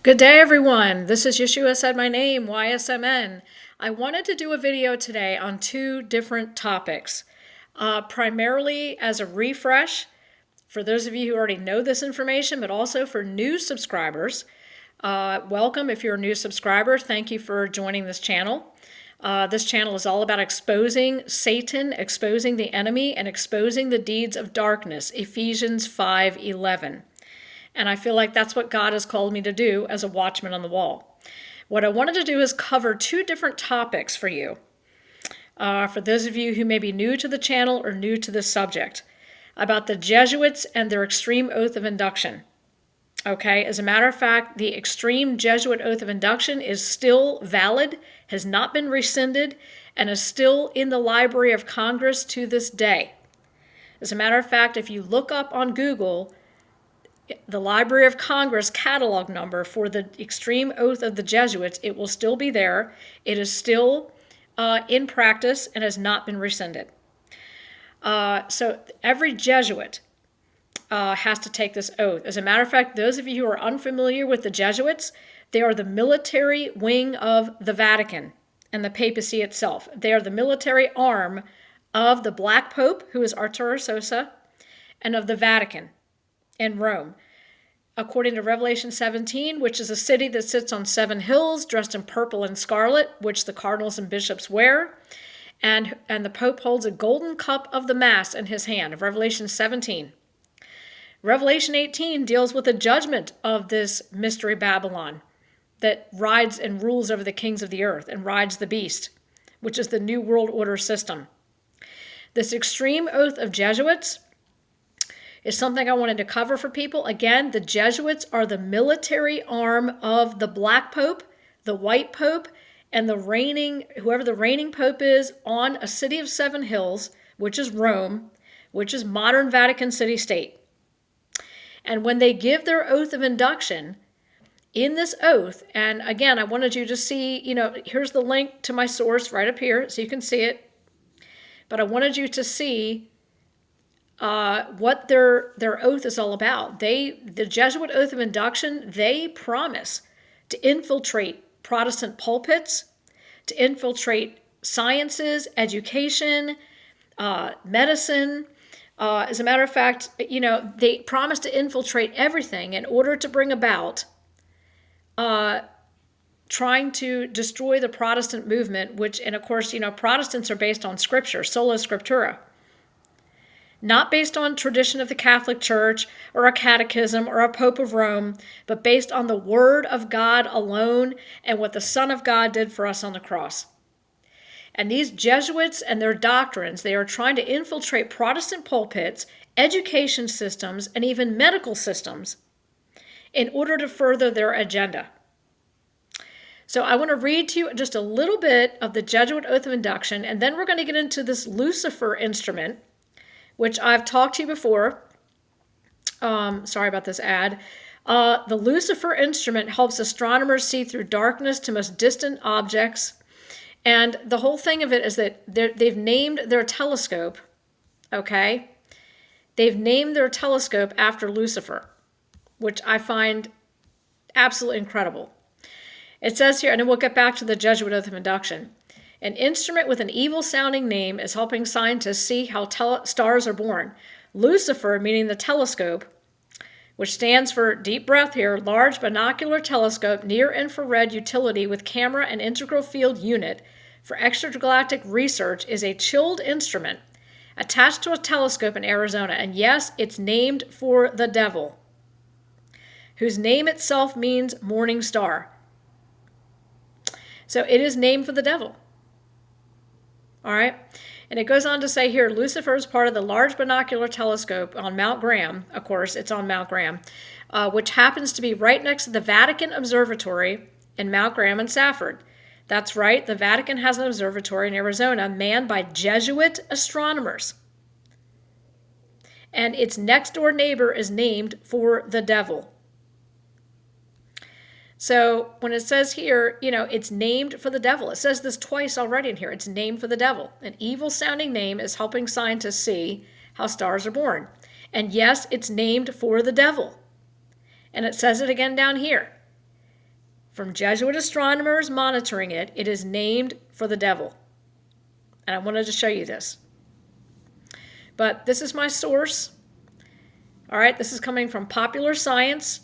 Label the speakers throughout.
Speaker 1: Good day, everyone. This is Yeshua said my name, YSMN. I wanted to do a video today on two different topics, primarily as a refresh for those of you who already know this information, but also for new subscribers. Welcome if you're a new subscriber. Thank you for joining this channel. This channel is all about exposing Satan, exposing the enemy, and exposing the deeds of darkness, Ephesians 5:11. And I feel like that's what God has called me to do as a watchman on the wall. What I wanted to do is cover two different topics for you. For those of you who may be new to the channel or new to this subject, about the Jesuits and their extreme oath of induction. Okay, as a matter of fact, the extreme Jesuit oath of induction is still valid, has not been rescinded, and is still in the Library of Congress to this day. As a matter of fact, if you look up on Google the Library of Congress catalog number for the extreme oath of the Jesuits, it will still be there. It is still in practice and has not been rescinded. So every Jesuit has to take this oath. As a matter of fact, those of you who are unfamiliar with the Jesuits, they are the military wing of the Vatican and the papacy itself. They are the military arm of the Black Pope, who is Arturo Sosa, and of the Vatican in Rome. According to Revelation 17, which is a city that sits on 7 hills, dressed in purple and scarlet, which the cardinals and bishops wear, and the Pope holds a golden cup of the Mass in his hand, of Revelation 17. Revelation 18 deals with the judgment of this mystery Babylon that rides and rules over the kings of the earth and rides the beast, which is the New World Order system. This extreme oath of Jesuits is something I wanted to cover for people. Again, the Jesuits are the military arm of the Black Pope, the White Pope, and whoever the reigning Pope is on a city of 7 hills, which is Rome, which is modern Vatican City State. And when they give their oath of induction, in this oath, and again, I wanted you to see, here's the link to my source right up here so you can see it. But I wanted you to see what their oath is all about. The Jesuit oath of induction, they promise to infiltrate Protestant pulpits, to infiltrate sciences, education, medicine. As a matter of fact, they promise to infiltrate everything in order to bring about trying to destroy the Protestant movement, and of course, Protestants are based on Scripture, sola scriptura. Not based on tradition of the Catholic Church or a catechism or a Pope of Rome, but based on the Word of God alone and what the Son of God did for us on the cross. And these Jesuits and their doctrines, they are trying to infiltrate Protestant pulpits, education systems, and even medical systems in order to further their agenda. So I want to read to you just a little bit of the Jesuit Oath of Induction, and then we're going to get into this Lucifer instrument, which I've talked to you before. Sorry about this ad. The Lucifer instrument helps astronomers see through darkness to most distant objects. And the whole thing of it is that they've named their telescope, okay? They've named their telescope after Lucifer, which I find absolutely incredible. It says here, and then we'll get back to the Jesuit Oath of Induction. An instrument with an evil-sounding name is helping scientists see how stars are born. Lucifer, meaning the telescope, which stands for, deep breath here, large binocular telescope, near-infrared utility with camera and integral field unit for extragalactic research, is a chilled instrument attached to a telescope in Arizona. And yes, it's named for the devil, whose name itself means morning star. So it is named for the devil. All right. And it goes on to say here, Lucifer is part of the Large Binocular Telescope on Mount Graham. Of course, it's on Mount Graham, which happens to be right next to the Vatican Observatory in Mount Graham and Safford. That's right. The Vatican has an observatory in Arizona manned by Jesuit astronomers. And its next door neighbor is named for the devil. So when it says here, it's named for the devil. It says this twice already in here. It's named for the devil. An evil-sounding name is helping scientists see how stars are born. And yes, it's named for the devil. And it says it again down here. from Jesuit astronomers monitoring it, it is named for the devil. And I wanted to show you this. But this is my source. All right, this is coming from Popular Science.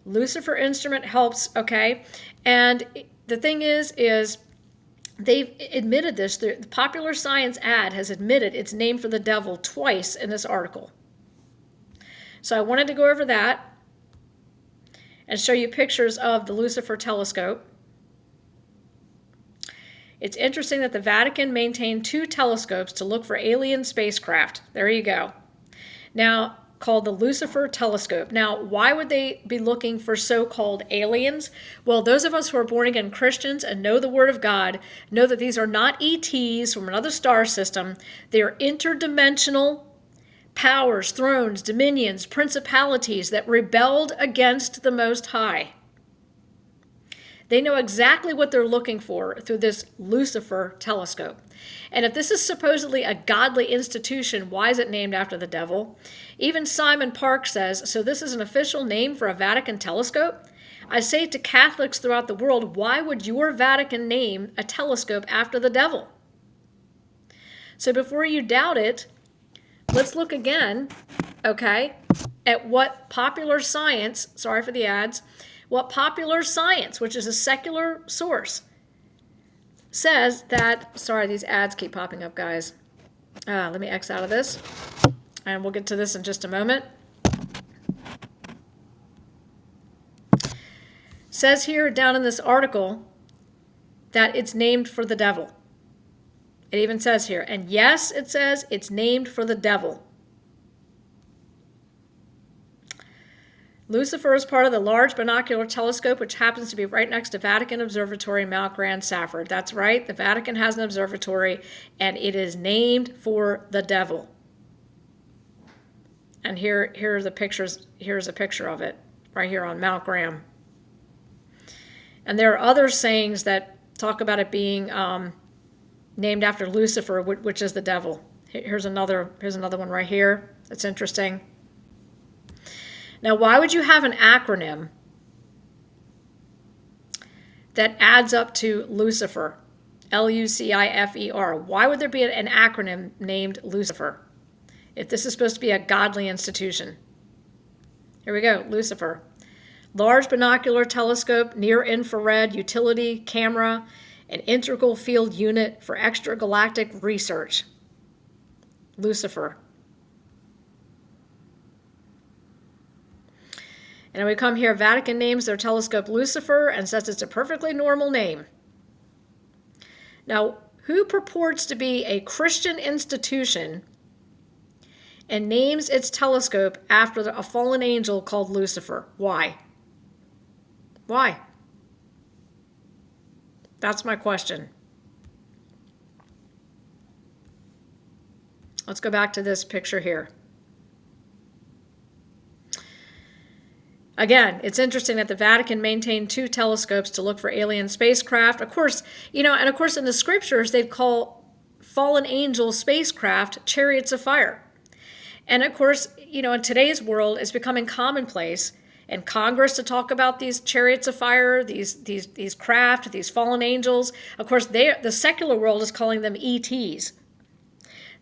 Speaker 1: Lucifer instrument helps, okay? And the thing is they've admitted this. The Popular Science ad has admitted it's named for the devil twice in this article. So I wanted to go over that and show you pictures of the Lucifer telescope. It's interesting that the Vatican maintained 2 telescopes to look for alien spacecraft. There you go. Now, called the Lucifer telescope. Now, why would they be looking for so-called aliens? Well, those of us who are born-again Christians and know the Word of God know that these are not ETs from another star system. They are interdimensional powers, thrones, dominions, principalities that rebelled against the Most High. They know exactly what they're looking for through this Lucifer telescope. And if this is supposedly a godly institution, why is it named after the devil? Even Simon Park says, so this is an official name for a Vatican telescope? I say to Catholics throughout the world, why would your Vatican name a telescope after the devil? So before you doubt it, let's look again, okay, at what Popular Science, sorry for the ads, what Popular Science, which is a secular source, says that, sorry, these ads keep popping up, guys. Let me X out of this, and we'll get to this in just a moment. Says here down in this article that it's named for the devil. It even says here, and yes, it says it's named for the devil. Lucifer is part of the large binocular telescope, which happens to be right next to Vatican Observatory in Mount Grand Safford. That's right, the Vatican has an observatory, and it is named for the devil. And here are the pictures. Here's a picture of it, right here on Mount Graham. And there are other sayings that talk about it being named after Lucifer, which is the devil. Here's another one right here. That's interesting. Now, why would you have an acronym that adds up to Lucifer? Lucifer. Why would there be an acronym named Lucifer if this is supposed to be a godly institution? Here we go, Lucifer. Large binocular telescope, near-infrared utility camera, an integral field unit for extragalactic research. Lucifer. And we come here, Vatican names their telescope Lucifer and says it's a perfectly normal name. Now, who purports to be a Christian institution and names its telescope after a fallen angel called Lucifer? Why? Why? That's my question. Let's go back to this picture here. Again, it's interesting that the Vatican maintained 2 telescopes to look for alien spacecraft. Of course, in the scriptures, they'd call fallen angel spacecraft chariots of fire. And of course, in today's world, it's becoming commonplace in Congress to talk about these chariots of fire, these craft, these fallen angels. Of course, the secular world is calling them ETs.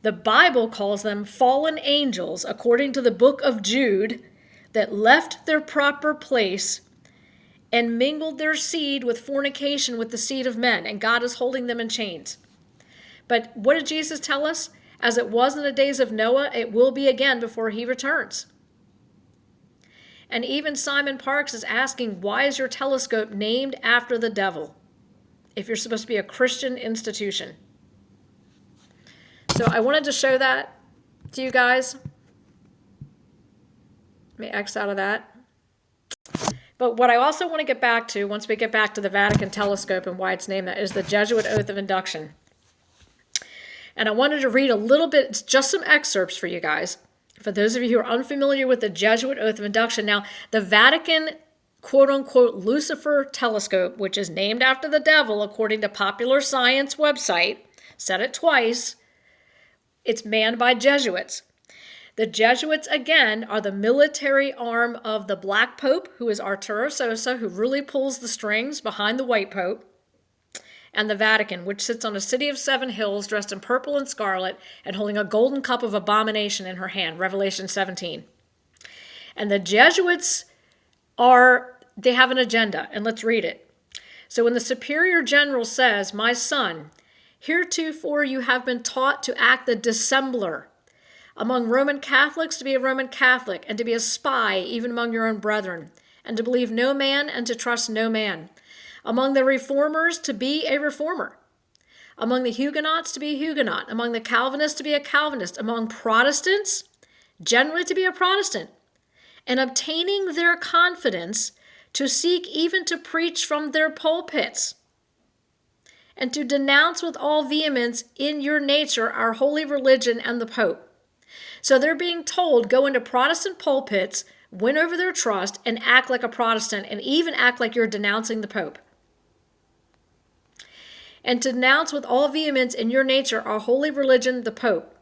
Speaker 1: The Bible calls them fallen angels, according to the book of Jude, that left their proper place and mingled their seed with fornication with the seed of men, and God is holding them in chains. But what did Jesus tell us? As it was in the days of Noah, it will be again before he returns. And even Simon Parks is asking, why is your telescope named after the devil if you're supposed to be a Christian institution? So I wanted to show that to you guys. Let me X out of that. But what I also want to get back to, once we get back to the Vatican telescope and why it's named that, is the Jesuit oath of induction. And I wanted to read a little bit, it's just some excerpts for you guys. For those of you who are unfamiliar with the Jesuit oath of induction. Now, the Vatican quote-unquote Lucifer telescope, which is named after the devil according to Popular Science website, said it twice, it's manned by Jesuits. The Jesuits, again, are the military arm of the Black Pope, who is Arturo Sosa, who really pulls the strings behind the White Pope, and the Vatican, which sits on a city of 7 hills, dressed in purple and scarlet, and holding a golden cup of abomination in her hand, Revelation 17. And the Jesuits they have an agenda, and let's read it. So when the Superior General says, "My son, heretofore you have been taught to act the dissembler among Roman Catholics, to be a Roman Catholic, and to be a spy even among your own brethren, and to believe no man and to trust no man. Among the Reformers, to be a Reformer. Among the Huguenots, to be a Huguenot. Among the Calvinists, to be a Calvinist. Among Protestants, generally to be a Protestant. And obtaining their confidence, to seek even to preach from their pulpits, and to denounce with all vehemence in your nature our holy religion and the Pope." So they're being told, go into Protestant pulpits, win over their trust, and act like a Protestant, and even act like you're denouncing the Pope. And to denounce with all vehemence in your nature our holy religion, the Pope.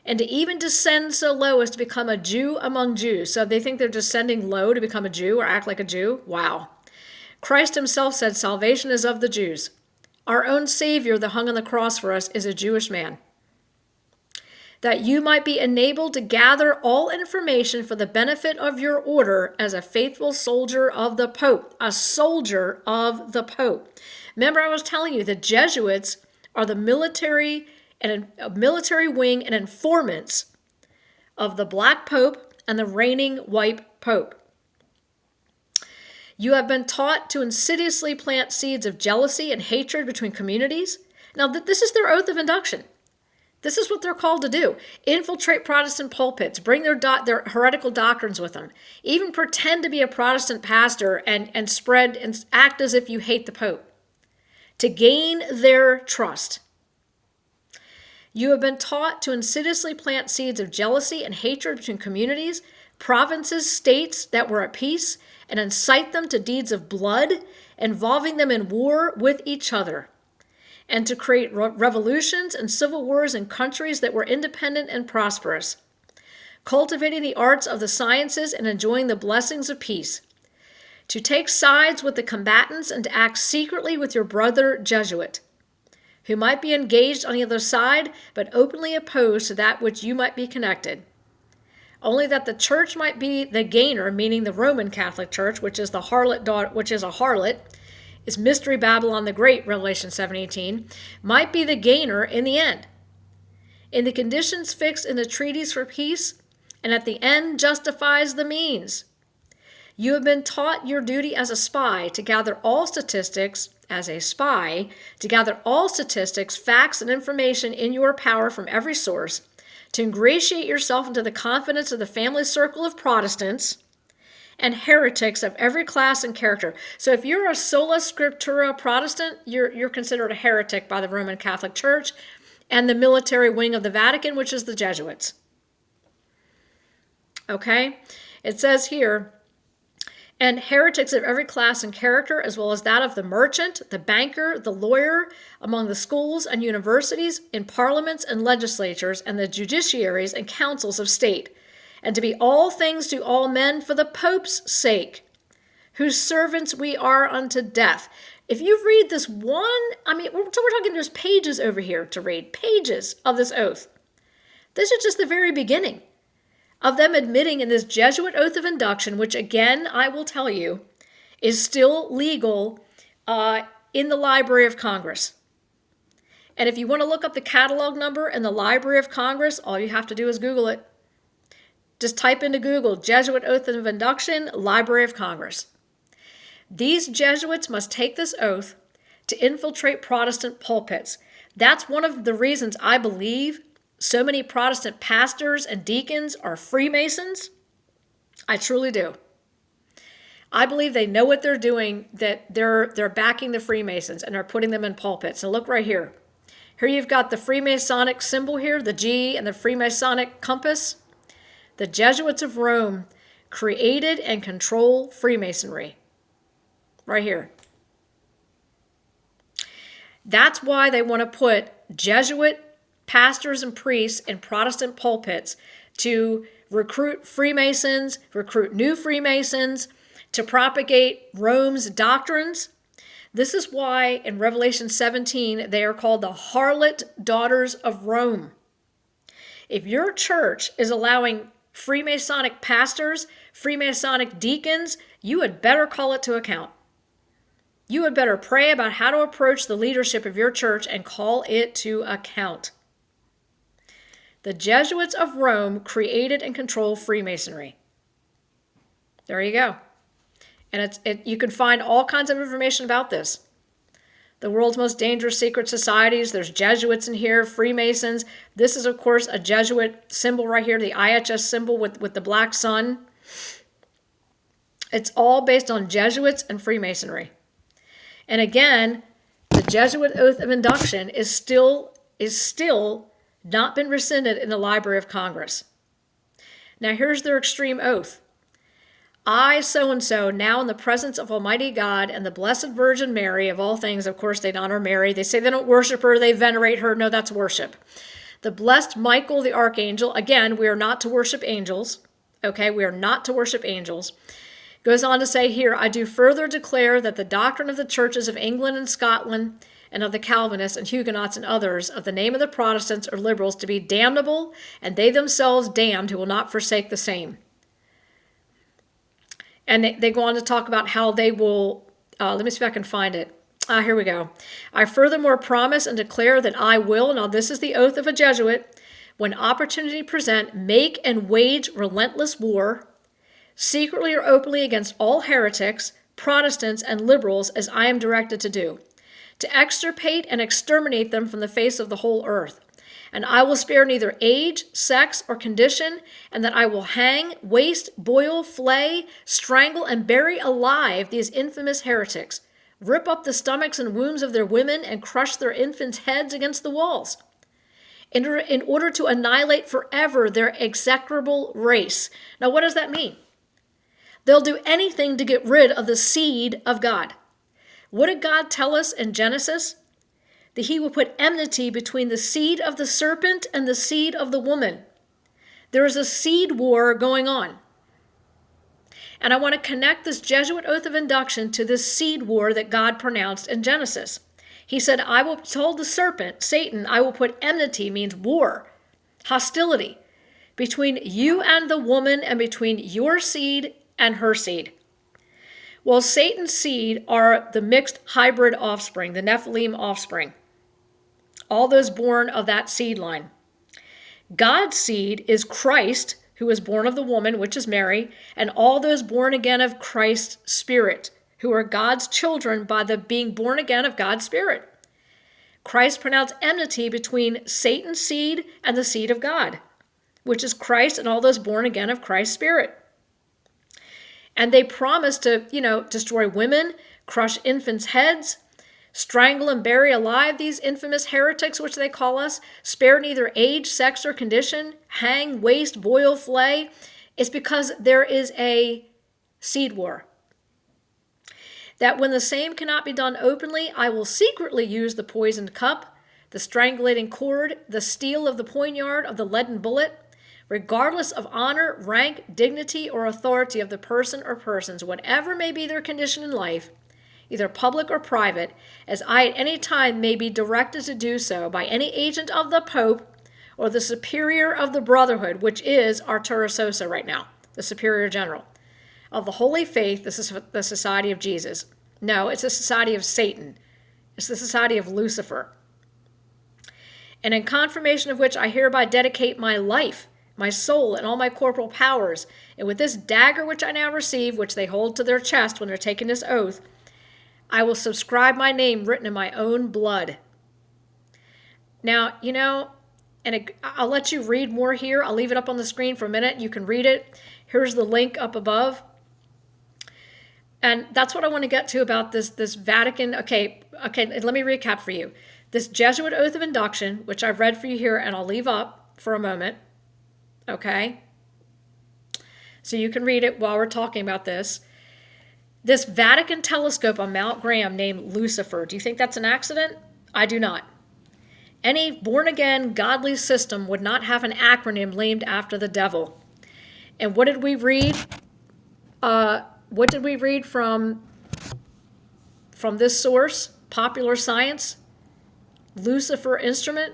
Speaker 1: And to even descend so low as to become a Jew among Jews. So they think they're descending low to become a Jew or act like a Jew. Wow. Christ himself said, "Salvation is of the Jews." Our own Savior that hung on the cross for us is a Jewish man. "That you might be enabled to gather all information for the benefit of your order as a faithful soldier of the Pope." A soldier of the Pope. Remember, I was telling you the Jesuits are the military wing and informants of the Black Pope and the reigning White Pope. "You have been taught to insidiously plant seeds of jealousy and hatred between communities." Now, this is their oath of induction. This is what they're called to do. Infiltrate Protestant pulpits, bring their heretical doctrines with them, even pretend to be a Protestant pastor and spread and act as if you hate the Pope, to gain their trust. "You have been taught to insidiously plant seeds of jealousy and hatred between communities, provinces, states that were at peace, and incite them to deeds of blood, involving them in war with each other, and to create revolutions and civil wars in countries that were independent and prosperous, cultivating the arts of the sciences and enjoying the blessings of peace, to take sides with the combatants and to act secretly with your brother Jesuit, who might be engaged on the other side, but openly opposed to that which you might be connected, only that the church might be the gainer," meaning the Roman Catholic Church, which is a harlot, is Mystery Babylon the Great, Revelation 7:18, "might be the gainer in the end, in the conditions fixed in the treaties for peace, and at the end justifies the means. You have been taught your duty as a spy to gather all statistics, facts, and information in your power from every source, to ingratiate yourself into the confidence of the family circle of Protestants and heretics of every class and character." So if you're a sola scriptura Protestant, you're considered a heretic by the Roman Catholic Church and the military wing of the Vatican, which is the Jesuits. Okay? It says here, "and heretics of every class and character, as well as that of the merchant, the banker, the lawyer, among the schools and universities, in parliaments and legislatures, and the judiciaries and councils of state, and to be all things to all men for the Pope's sake, whose servants we are unto death." If you read this one, we're talking there's pages over here to read, pages of this oath. This is just the very beginning of them admitting in this Jesuit oath of induction, which again, I will tell you, is still legal in the Library of Congress. And if you want to look up the catalog number in the Library of Congress, all you have to do is Google it. Just type into Google, Jesuit Oath of Induction, Library of Congress. These Jesuits must take this oath to infiltrate Protestant pulpits. That's one of the reasons I believe so many Protestant pastors and deacons are Freemasons. I truly do. I believe they know what they're doing, that they're backing the Freemasons and are putting them in pulpits. So look right here. Here you've got the Freemasonic symbol here, the G and the Freemasonic compass. The Jesuits of Rome created and control Freemasonry. Right here. That's why they want to put Jesuit pastors and priests in Protestant pulpits, to recruit Freemasons, recruit new Freemasons, to propagate Rome's doctrines. This is why in Revelation 17, they are called the harlot daughters of Rome. If your church is allowing Freemasonic pastors, Freemasonic deacons, you had better call it to account. You had better pray about how to approach the leadership of your church and call it to account. The Jesuits of Rome created and controlled Freemasonry. There you go. And you can find all kinds of information about this. The world's most dangerous secret societies. There's Jesuits in here, Freemasons. This is, of course, a Jesuit symbol right here, the IHS symbol with the black sun. It's all based on Jesuits and Freemasonry. And again, the Jesuit oath of induction is still not been rescinded in the Library of Congress. Now here's their extreme oath. I, so-and-so, now in the presence of Almighty God and the Blessed Virgin Mary, of all things, of course, they honor Mary. They say they don't worship her, they venerate her. No, that's worship. The blessed Michael, the archangel, again, we are not to worship angels. Okay, we are not to worship angels. Goes on to say here, I do further declare that the doctrine of the churches of England and Scotland and of the Calvinists and Huguenots and others of the name of the Protestants or liberals to be damnable, and they themselves damned who will not forsake the same. And they go on to talk about how they will, let me see if I can find it. Here we go. I furthermore promise and declare that I will, now this is the oath of a Jesuit, when opportunity present, make and wage relentless war, secretly or openly against all heretics, Protestants, and liberals as I am directed to do, to extirpate and exterminate them from the face of the whole earth. And I will spare neither age, sex, or condition, and that I will hang, waste, boil, flay, strangle, and bury alive these infamous heretics, rip up the stomachs and wombs of their women, and crush their infants' heads against the walls, in order to annihilate forever their execrable race. Now, what does that mean? They'll do anything to get rid of the seed of God. What did God tell us in Genesis? That he will put enmity between the seed of the serpent and the seed of the woman. There is a seed war going on. And I want to connect this Jesuit oath of induction to this seed war that God pronounced in Genesis. He said, I will told the serpent, Satan, I will put enmity, means war, hostility, between you and the woman and between your seed and her seed. Well, Satan's seed are the mixed hybrid offspring, the Nephilim offspring. All those born of that seed line. God's seed is Christ, who is born of the woman, which is Mary, and all those born again of Christ's Spirit, who are God's children by the being born again of God's Spirit. Christ pronounced enmity between Satan's seed and the seed of God, which is Christ and all those born again of Christ's Spirit. And they promised to, destroy women, crush infants' heads, strangle and bury alive these infamous heretics, which they call us, spare neither age, sex, or condition, hang, waste, boil, flay. It's because there is a seed war. That when the same cannot be done openly, I will secretly use the poisoned cup, the strangulating cord, the steel of the poignard of the leaden bullet, regardless of honor, rank, dignity, or authority of the person or persons, whatever may be their condition in life, either public or private, as I at any time may be directed to do so by any agent of the Pope or the superior of the Brotherhood, which is Arturo Sosa right now, the Superior General of the Holy Faith. This is the Society of Jesus. No, it's the Society of Satan. It's the Society of Lucifer. And in confirmation of which I hereby dedicate my life, my soul, and all my corporal powers, and with this dagger which I now receive, which they hold to their chest when they're taking this oath, I will subscribe my name written in my own blood. Now, I'll let you read more here. I'll leave it up on the screen for a minute. You can read it. Here's the link up above. And that's what I want to get to about this Vatican. Okay, let me recap for you. This Jesuit oath of induction, which I've read for you here, and I'll leave up for a moment. Okay? So you can read it while we're talking about this. This Vatican telescope on Mount Graham named Lucifer. Do you think that's an accident? I do not. Any born-again, godly system would not have an acronym named after the devil. And what did we read? What did we read from this source? Popular Science, Lucifer Instrument.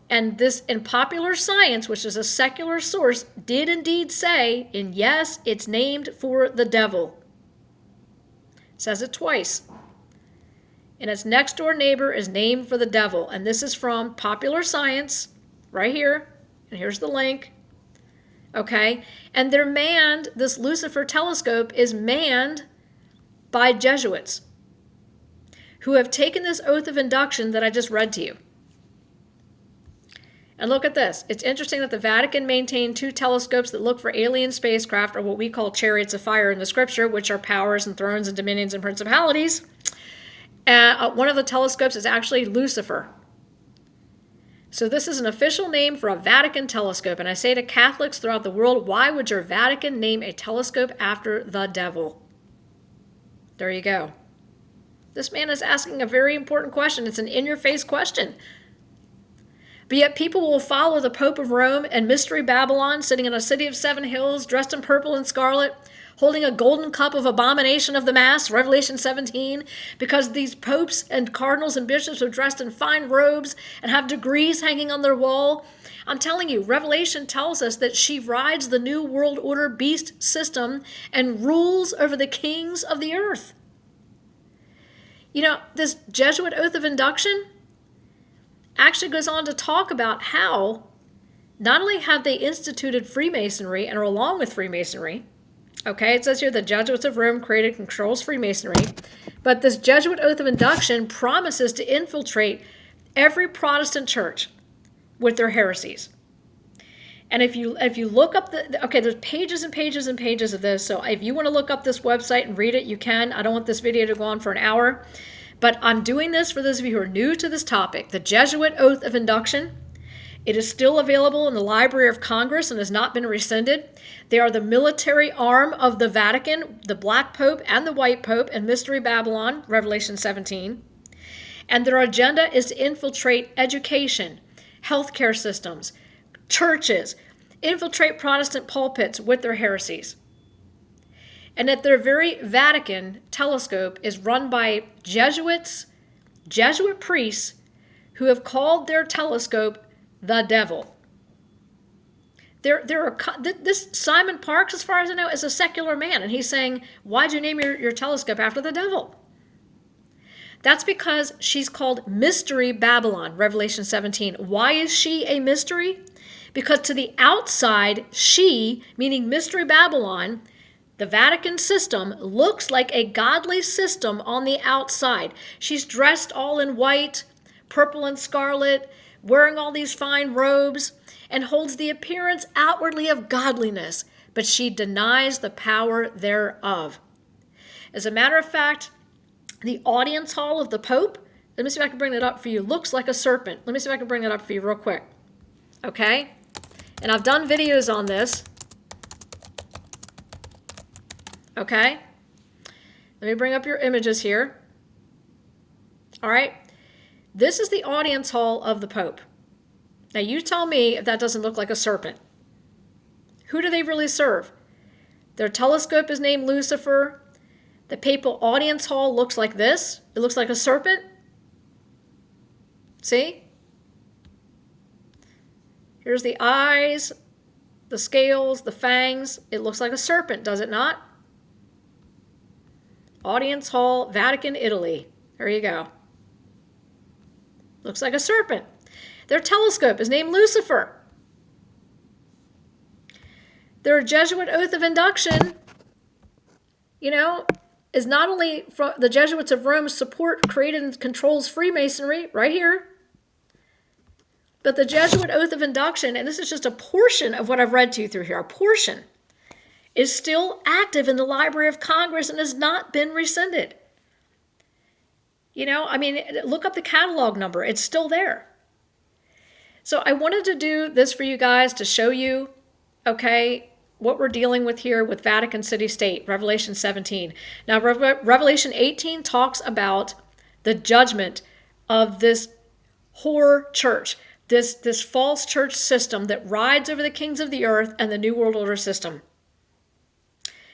Speaker 1: And this, in Popular Science, which is a secular source, did indeed say, and yes, it's named for the devil. It says it twice. And its next door neighbor is named for the devil. And this is from Popular Science, right here. And here's the link. Okay? And they're manned, this Lucifer telescope is manned by Jesuits who have taken this oath of induction that I just read to you. And look at this. It's interesting that the Vatican maintained 2 telescopes that look for alien spacecraft, or what we call chariots of fire in the scripture, which are powers and thrones and dominions and principalities. One of the telescopes is actually Lucifer. So this is an official name for a Vatican telescope. And I say to Catholics throughout the world, why would your Vatican name a telescope after the devil? There you go. This man is asking a very important question. It's an in-your-face question. But yet people will follow the Pope of Rome and Mystery Babylon, sitting in a city of 7 hills, dressed in purple and scarlet, holding a golden cup of abomination of the Mass, Revelation 17, because these popes and cardinals and bishops are dressed in fine robes and have degrees hanging on their wall. I'm telling you, Revelation tells us that she rides the New World Order beast system and rules over the kings of the earth. You know, this Jesuit oath of induction actually goes on to talk about how not only have they instituted Freemasonry and are along with Freemasonry, okay, it says here the Jesuits of Rome created and controls Freemasonry, but this Jesuit oath of induction promises to infiltrate every Protestant church with their heresies. And if you look up okay, there's pages and pages and pages of this, so if you want to look up this website and read it, you can. I don't want this video to go on for an hour. But I'm doing this for those of you who are new to this topic. The Jesuit Oath of Induction. It is still available in the Library of Congress and has not been rescinded. They are the military arm of the Vatican, the Black Pope and the White Pope, and Mystery Babylon, Revelation 17. And their agenda is to infiltrate education, healthcare systems, churches, infiltrate Protestant pulpits with their heresies. And that their very Vatican telescope is run by Jesuits, Jesuit priests, who have called their telescope the devil. This Simon Parks, as far as I know, is a secular man, and he's saying, why'd you name your telescope after the devil? That's because she's called Mystery Babylon, Revelation 17. Why is she a mystery? Because to the outside, she, meaning Mystery Babylon, the Vatican system, looks like a godly system on the outside. She's dressed all in white, purple and scarlet, wearing all these fine robes, and holds the appearance outwardly of godliness, but she denies the power thereof. As a matter of fact, the audience hall of the Pope, let me see if I can bring that up for you, looks like a serpent. Let me see if I can bring that up for you real quick. Okay? And I've done videos on this. Okay? Let me bring up your images here. All right? This is the audience hall of the Pope. Now you tell me if that doesn't look like a serpent. Who do they really serve? Their telescope is named Lucifer. The papal audience hall looks like this. It looks like a serpent. See? Here's the eyes, the scales, the fangs. It looks like a serpent, does it not? Audience hall, Vatican, Italy. There you go. Looks like a serpent. Their telescope is named Lucifer. Their Jesuit oath of induction, is not only from the Jesuits of Rome support, created, and controls Freemasonry, right here, but the Jesuit oath of induction, and this is just a portion of what I've read to you through here, a portion, is still active in the Library of Congress and has not been rescinded. Look up the catalog number. It's still there. So I wanted to do this for you guys to show you, okay, what we're dealing with here with Vatican City State, Revelation 17. Now, Revelation 18 talks about the judgment of this whore church, this false church system that rides over the kings of the earth and the New World Order system.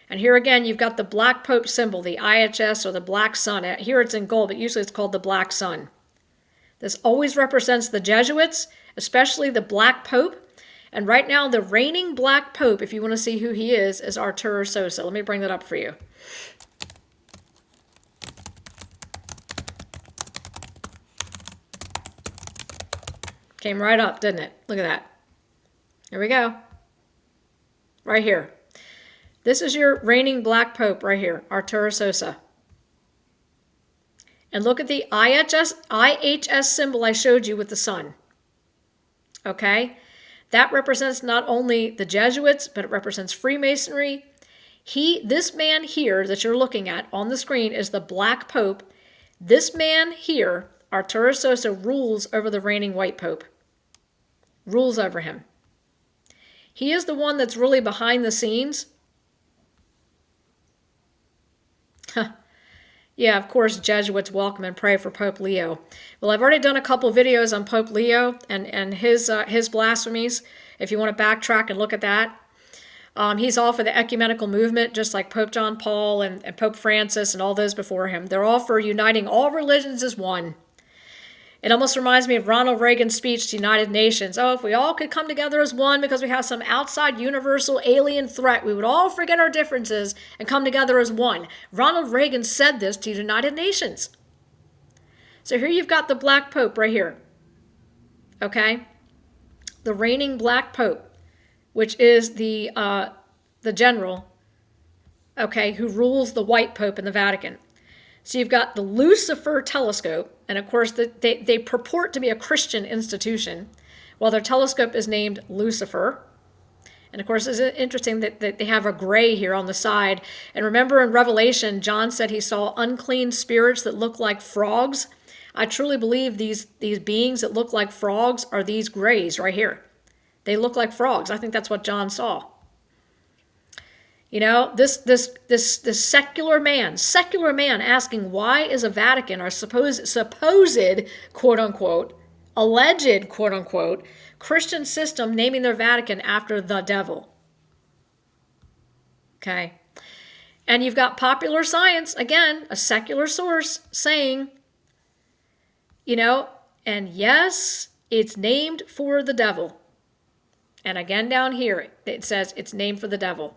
Speaker 1: And here again, you've got the black pope symbol, the IHS or the black sun. Here it's in gold, but usually it's called the black sun. This always represents the Jesuits, especially the black pope. And right now, the reigning black pope, if you want to see who he is Arturo Sosa. Let me bring that up for you. Came right up, didn't it? Look at that. Here we go. Right here. This is your reigning black pope right here, Arturo Sosa. And look at the IHS symbol I showed you with the sun. Okay? That represents not only the Jesuits, but it represents Freemasonry. This man here that you're looking at on the screen is the black pope. This man here, Arturo Sosa, rules over the reigning white pope. Rules over him. He is the one that's really behind the scenes. Yeah, of course, Jesuits welcome and pray for Pope Leo. Well, I've already done a couple videos on Pope Leo and his blasphemies. If you want to backtrack and look at that. He's all for the ecumenical movement, just like Pope John Paul and Pope Francis and all those before him. They're all for uniting all religions as one. It almost reminds me of Ronald Reagan's speech to the United Nations. Oh, if we all could come together as one because we have some outside universal alien threat, we would all forget our differences and come together as one. Ronald Reagan said this to the United Nations. So here you've got the black pope right here. Okay? The reigning black pope, which is the general, okay, who rules the white pope in the Vatican. So you've got the Lucifer telescope, and of course they purport to be a Christian institution, while their telescope is named Lucifer. And of course, it's interesting that they have a gray here on the side. And remember in Revelation, John said he saw unclean spirits that look like frogs. I truly believe these beings that look like frogs are these grays right here. They look like frogs. I think that's what John saw. You know, this secular man asking why is a Vatican or supposed quote unquote, alleged quote unquote, Christian system naming their Vatican after the devil. Okay. And you've got Popular Science, again, a secular source saying, you know, and yes, it's named for the devil. And again down here, it says it's named for the devil.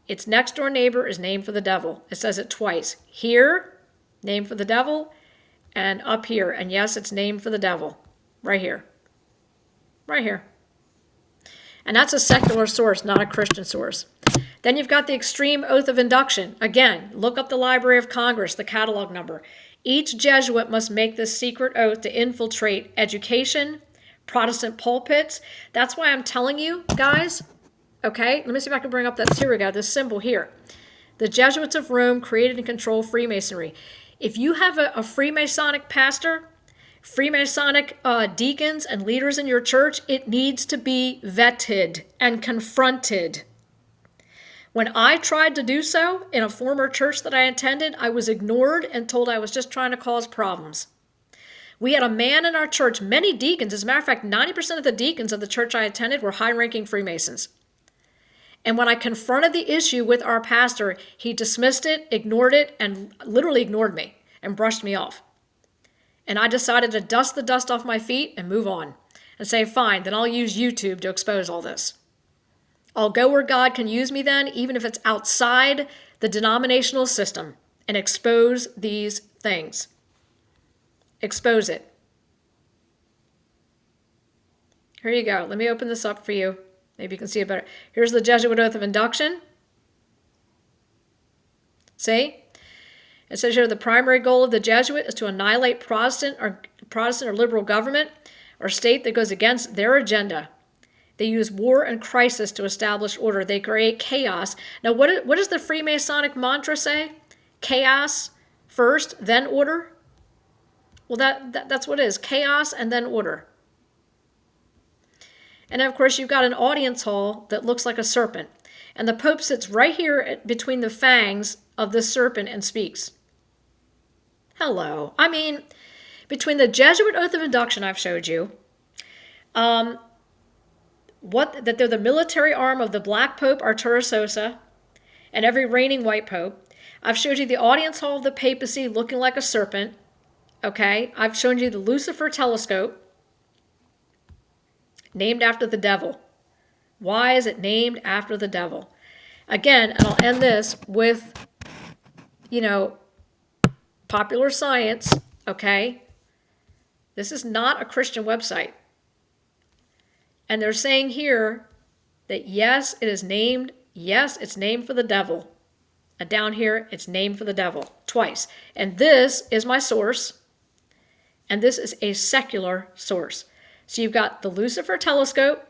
Speaker 1: Its next door neighbor is named for the devil. It says it twice. Here, named for the devil, and up here. And yes, it's named for the devil. Right here. Right here. And that's a secular source, not a Christian source. Then you've got the extreme oath of induction. Again, look up the Library of Congress, the catalog number. Each Jesuit must make this secret oath to infiltrate education, Protestant pulpits. That's why I'm telling you, guys. Okay, let me see if I can bring up that. Here we go, this symbol here. The Jesuits of Rome created and controlled Freemasonry. If you have a Freemasonic pastor, Freemasonic deacons and leaders in your church, it needs to be vetted and confronted. When I tried to do so in a former church that I attended, I was ignored and told I was just trying to cause problems. We had a man in our church, many deacons, as a matter of fact, 90% of the deacons of the church I attended were high-ranking Freemasons. And when I confronted the issue with our pastor, he dismissed it, ignored it, and literally ignored me and brushed me off. And I decided to dust the dust off my feet and move on and say, fine, then I'll use YouTube to expose all this. I'll go where God can use me then, even if it's outside the denominational system, and expose these things. Expose it. Here you go. Let me open this up for you. Maybe you can see it better. Here's the Jesuit Oath of Induction. See? It says here the primary goal of the Jesuit is to annihilate Protestant or liberal government or state that goes against their agenda. They use war and crisis to establish order. They create chaos. Now, what does the Freemasonic mantra say? Chaos first, then order? Well, that's what it is. Chaos and then order. And of course, you've got an audience hall that looks like a serpent. And the Pope sits right here between the fangs of this serpent and speaks. Hello. I mean, between the Jesuit Oath of Induction I've showed you, that they're the military arm of the Black Pope Arturo Sosa and every reigning white pope. I've showed you the audience hall of the papacy looking like a serpent. Okay, I've shown you the Lucifer telescope, named after the devil. Why is it named after the devil? Again, and I'll end this with, popular science, okay? This is not a Christian website. And they're saying here that yes, it's named for the devil. And down here, it's named for the devil twice. And this is my source. And this is a secular source. So you've got the Lucifer telescope.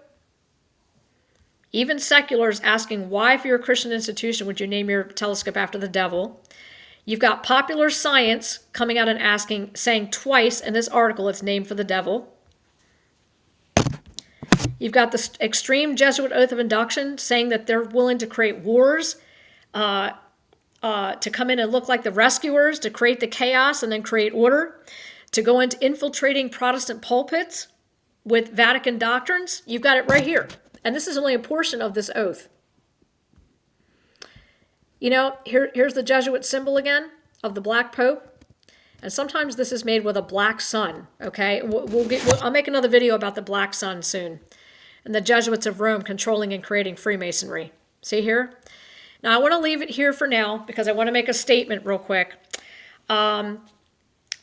Speaker 1: Even seculars asking why, for your Christian institution, would you name your telescope after the devil? You've got popular science coming out and saying twice in this article it's named for the devil. You've got the extreme Jesuit Oath of Induction saying that they're willing to create wars, to come in and look like the rescuers, to create the chaos and then create order, to go into infiltrating Protestant pulpits with Vatican doctrines. You've got it right here. And this is only a portion of this oath. Here's the Jesuit symbol again of the Black Pope. And sometimes this is made with a black sun, okay? I'll make another video about the black sun soon. And the Jesuits of Rome controlling and creating Freemasonry. See here? Now, I want to leave it here for now because I want to make a statement real quick.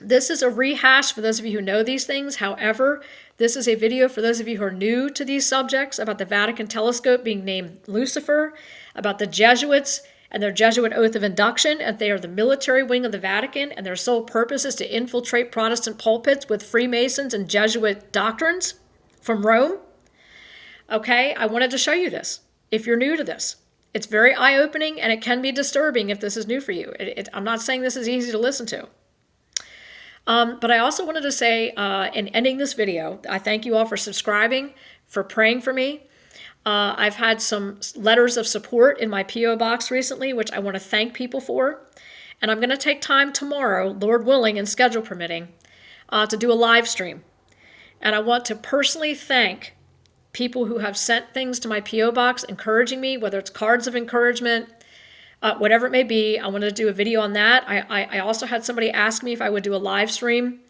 Speaker 1: This is a rehash for those of you who know these things. However, this is a video for those of you who are new to these subjects about the Vatican telescope being named Lucifer, about the Jesuits and their Jesuit Oath of Induction, and they are the military wing of the Vatican, and their sole purpose is to infiltrate Protestant pulpits with Freemasons and Jesuit doctrines from Rome. Okay, I wanted to show you this if you're new to this. It's very eye-opening, and it can be disturbing if this is new for you. I'm not saying this is easy to listen to. But I also wanted to say, in ending this video, I thank you all for subscribing, for praying for me. I've had some letters of support in my P.O. box recently, which I want to thank people for. And I'm going to take time tomorrow, Lord willing and schedule permitting, to do a live stream. And I want to personally thank people who have sent things to my P.O. box encouraging me, whether it's cards of encouragement, whatever it may be. I wanted to do a video on that. I also had somebody ask me if I would do a live stream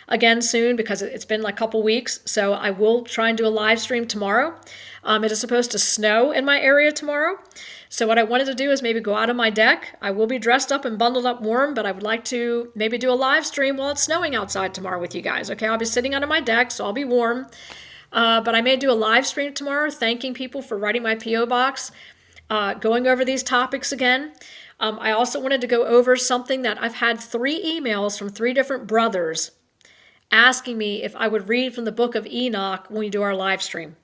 Speaker 1: again soon because it's been like a couple weeks. So I will try and do a live stream tomorrow. It is supposed to snow in my area tomorrow. So what I wanted to do is maybe go out on my deck. I will be dressed up and bundled up warm, but I would like to maybe do a live stream while it's snowing outside tomorrow with you guys. Okay, I'll be sitting under my deck, so I'll be warm. But I may do a live stream tomorrow thanking people for writing my P.O. box, going over these topics again. I also wanted to go over something that I've had 3 emails from 3 different brothers asking me if I would read from the book of Enoch when we do our live stream.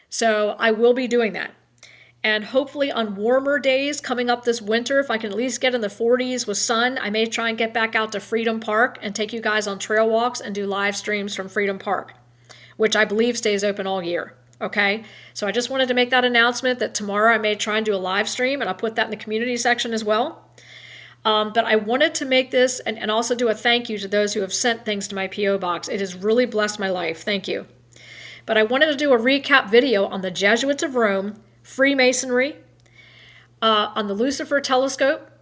Speaker 1: So I will be doing that. And hopefully on warmer days coming up this winter, if I can at least get in the 40s with sun, I may try and get back out to Freedom Park and take you guys on trail walks and do live streams from Freedom Park, which I believe stays open all year. Okay, so I just wanted to make that announcement that tomorrow I may try and do a live stream, and I'll put that in the community section as well. But I wanted to make this and also do a thank you to those who have sent things to my P.O. box. It has really blessed my life. Thank you. But I wanted to do a recap video on the Jesuits of Rome, Freemasonry, on the Lucifer telescope,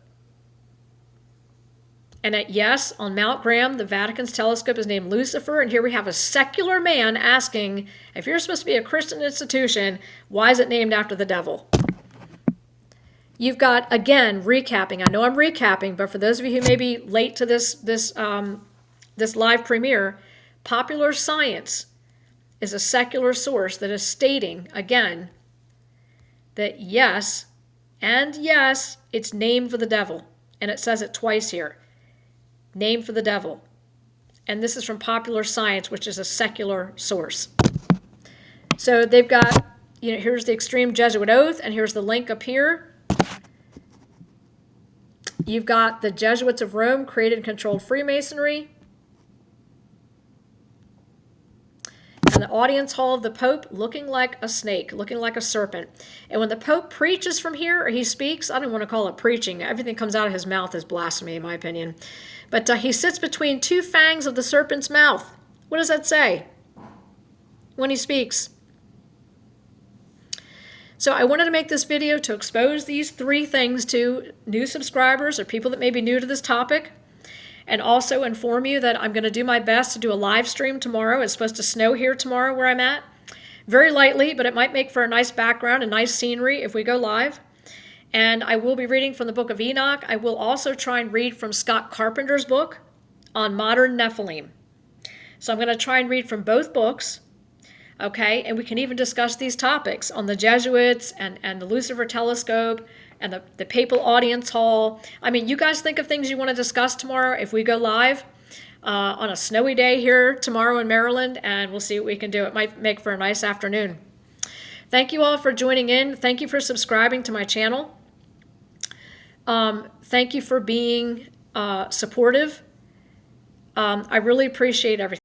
Speaker 1: and on Mount Graham, the Vatican's telescope is named Lucifer, and here we have a secular man asking, if you're supposed to be a Christian institution, why is it named after the devil? You've got, again, recapping. I know I'm recapping, but for those of you who may be late to this live premiere, popular science is a secular source that is stating, again, that yes, it's named for the devil. And it says it twice here. Named for the devil. And this is from Popular Science, which is a secular source. So they've got, here's the extreme Jesuit oath, and here's the link up here. You've got the Jesuits of Rome created and controlled Freemasonry. And audience hall of the Pope looking like a snake, looking like a serpent. And when the Pope preaches from here, or he speaks, I don't want to call it preaching. Everything comes out of his mouth is blasphemy, in my opinion. But he sits between two fangs of the serpent's mouth. What does that say when he speaks? So I wanted to make this video to expose these three things to new subscribers or people that may be new to this topic, and also inform you that I'm going to do my best to do a live stream tomorrow. It's supposed to snow here tomorrow where I'm at. Very lightly, but it might make for a nice background and nice scenery if we go live. And I will be reading from the book of Enoch. I will also try and read from Scott Carpenter's book on modern Nephilim. So I'm going to try and read from both books. Okay, and we can even discuss these topics on the Jesuits and the Lucifer telescope and the papal audience hall. I mean, you guys think of things you want to discuss tomorrow if we go live on a snowy day here tomorrow in Maryland, and we'll see what we can do. It might make for a nice afternoon. Thank you all for joining in. Thank you for subscribing to my channel. Thank you for being supportive. I really appreciate everything.